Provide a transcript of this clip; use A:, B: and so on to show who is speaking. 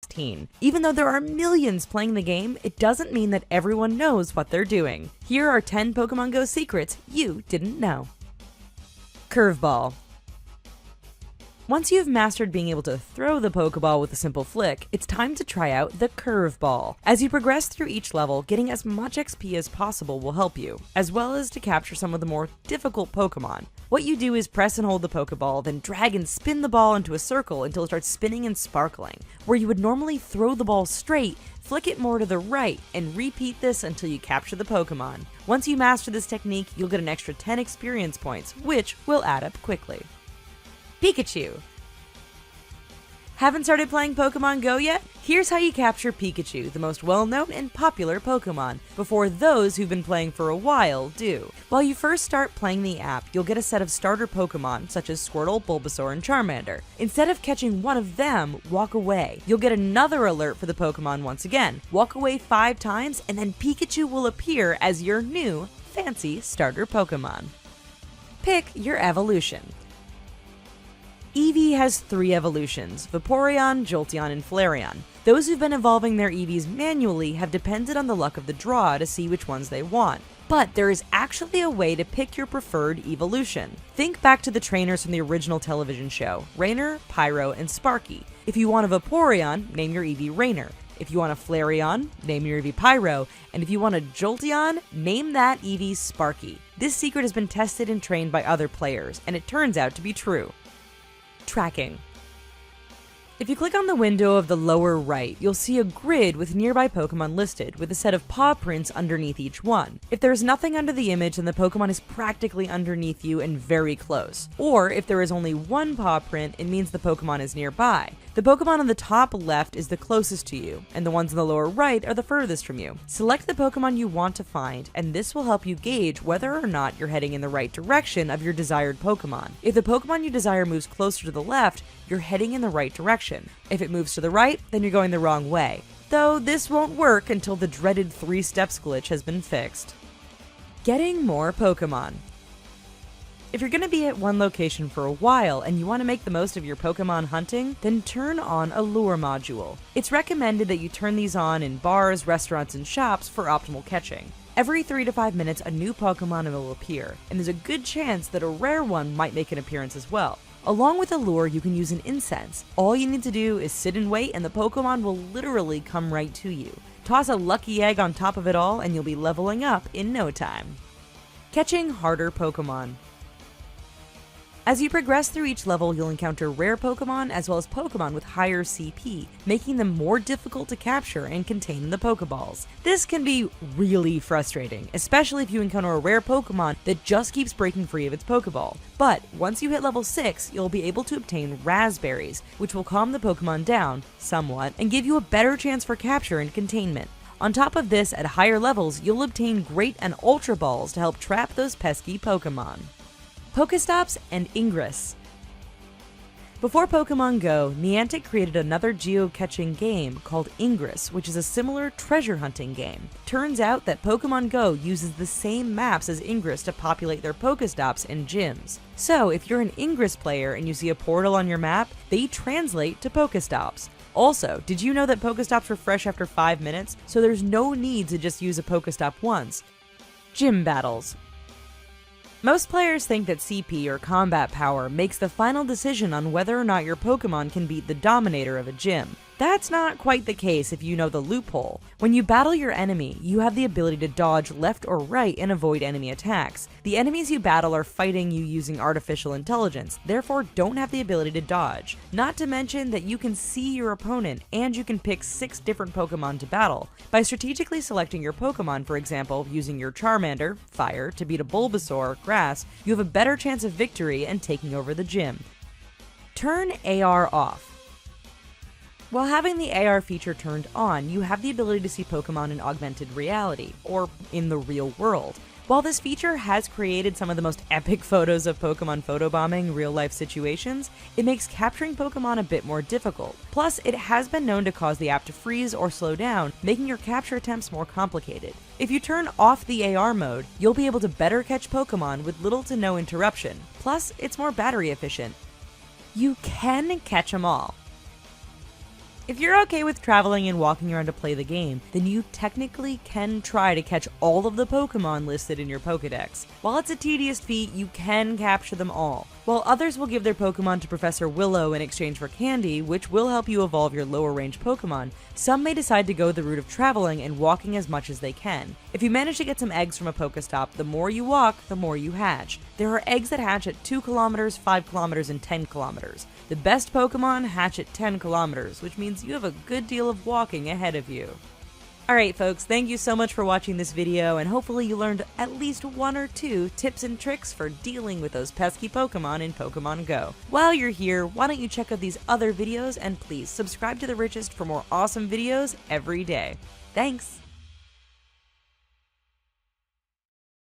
A: 2016. Even though there are millions playing the game, it doesn't mean that everyone knows what they're doing. Here are 10 Pokemon Go secrets you didn't know. Curveball. Once you've mastered being able to throw the Pokeball with a simple flick, it's time to try out the Curveball. As you progress through each level, getting as much XP as possible will help you, as well as to capture some of the more difficult Pokemon. What you do is press and hold the Pokeball, then drag and spin the ball into a circle until it starts spinning and sparkling. Where you would normally throw the ball straight, flick it more to the right, and repeat this until you capture the Pokemon. Once you master this technique, you'll get an extra 10 experience points, which will add up quickly. Pikachu. Haven't started playing Pokemon Go yet? Here's how you capture Pikachu, the most well-known and popular Pokemon, before those who've been playing for a while do. While you first start playing the app, you'll get a set of starter Pokemon, such as Squirtle, Bulbasaur, and Charmander. Instead of catching one of them, walk away. You'll get another alert for the Pokemon once again. Walk away 5 times, and then Pikachu will appear as your new, fancy starter Pokemon. Pick your evolution. Eevee has 3 evolutions: Vaporeon, Jolteon, and Flareon. Those who've been evolving their Eevees manually have depended on the luck of the draw to see which ones they want. But there is actually a way to pick your preferred evolution. Think back to the trainers from the original television show: Rainer, Pyro, and Sparky. If you want a Vaporeon, name your Eevee Rainer. If you want a Flareon, name your Eevee Pyro, and if you want a Jolteon, name that Eevee Sparky. This secret has been tested and trained by other players, and it turns out to be true. Tracking. If you click on the window of the lower right, you'll see a grid with nearby Pokemon listed, with a set of paw prints underneath each one. If there is nothing under the image, then the Pokemon is practically underneath you and very close. Or if there is only one paw print, it means the Pokemon is nearby. The Pokemon on the top left is the closest to you, and the ones on the lower right are the furthest from you. Select the Pokemon you want to find, and this will help you gauge whether or not you're heading in the right direction of your desired Pokemon. If the Pokemon you desire moves closer to the left, you're heading in the right direction. If it moves to the right, then you're going the wrong way. Though this won't work until the dreaded 3 steps glitch has been fixed. Getting more Pokemon. If you're going to be at one location for a while and you want to make the most of your Pokemon hunting, then turn on a lure module. It's recommended that you turn these on in bars, restaurants, and shops for optimal catching. Every 3 to 5 minutes, a new Pokemon will appear, and there's a good chance that a rare one might make an appearance as well. Along with a lure, you can use an incense. All you need to do is sit and wait, and the Pokemon will literally come right to you. Toss a lucky egg on top of it all, and you'll be leveling up in no time. Catching harder Pokemon. As you progress through each level, you'll encounter rare Pokemon as well as Pokemon with higher CP, making them more difficult to capture and contain in the Pokeballs. This can be really frustrating, especially if you encounter a rare Pokemon that just keeps breaking free of its Pokeball. But once you hit level 6, you'll be able to obtain Raspberries, which will calm the Pokemon down somewhat and give you a better chance for capture and containment. On top of this, at higher levels, you'll obtain Great and Ultra Balls to help trap those pesky Pokemon. Pokestops and Ingress. Before Pokemon Go, Niantic created another geocaching game called Ingress, which is a similar treasure hunting game. Turns out that Pokemon Go uses the same maps as Ingress to populate their Pokestops and gyms. So if you're an Ingress player and you see a portal on your map, they translate to Pokestops. Also, did you know that Pokestops refresh after 5 minutes, so there's no need to just use a Pokestop once? Gym battles. Most players think that CP or combat power makes the final decision on whether or not your Pokemon can beat the dominator of a gym. That's not quite the case if you know the loophole. When you battle your enemy, you have the ability to dodge left or right and avoid enemy attacks. The enemies you battle are fighting you using artificial intelligence, therefore don't have the ability to dodge. Not to mention that you can see your opponent and you can pick 6 different Pokemon to battle. By strategically selecting your Pokemon, for example, using your Charmander, Fire, to beat a Bulbasaur, Grass, you have a better chance of victory and taking over the gym. Turn AR off. While having the AR feature turned on, you have the ability to see Pokemon in augmented reality, or in the real world. While this feature has created some of the most epic photos of Pokemon photobombing real-life situations, it makes capturing Pokemon a bit more difficult. Plus, it has been known to cause the app to freeze or slow down, making your capture attempts more complicated. If you turn off the AR mode, you'll be able to better catch Pokemon with little to no interruption. Plus, it's more battery efficient. You can catch them all. If you're okay with traveling and walking around to play the game, then you technically can try to catch all of the Pokemon listed in your Pokedex. While it's a tedious feat, you can capture them all. While others will give their Pokemon to Professor Willow in exchange for candy, which will help you evolve your lower range Pokemon, some may decide to go the route of traveling and walking as much as they can. If you manage to get some eggs from a Pokestop, the more you walk, the more you hatch. There are eggs that hatch at 2 kilometers, 5 kilometers, and 10 kilometers. The best Pokemon hatch at 10 kilometers, which means you have a good deal of walking ahead of you. Alright folks, thank you so much for watching this video, and hopefully you learned at least 1 or 2 tips and tricks for dealing with those pesky Pokemon in Pokemon Go. While you're here, why don't you check out these other videos, and please subscribe to The Richest for more awesome videos every day. Thanks!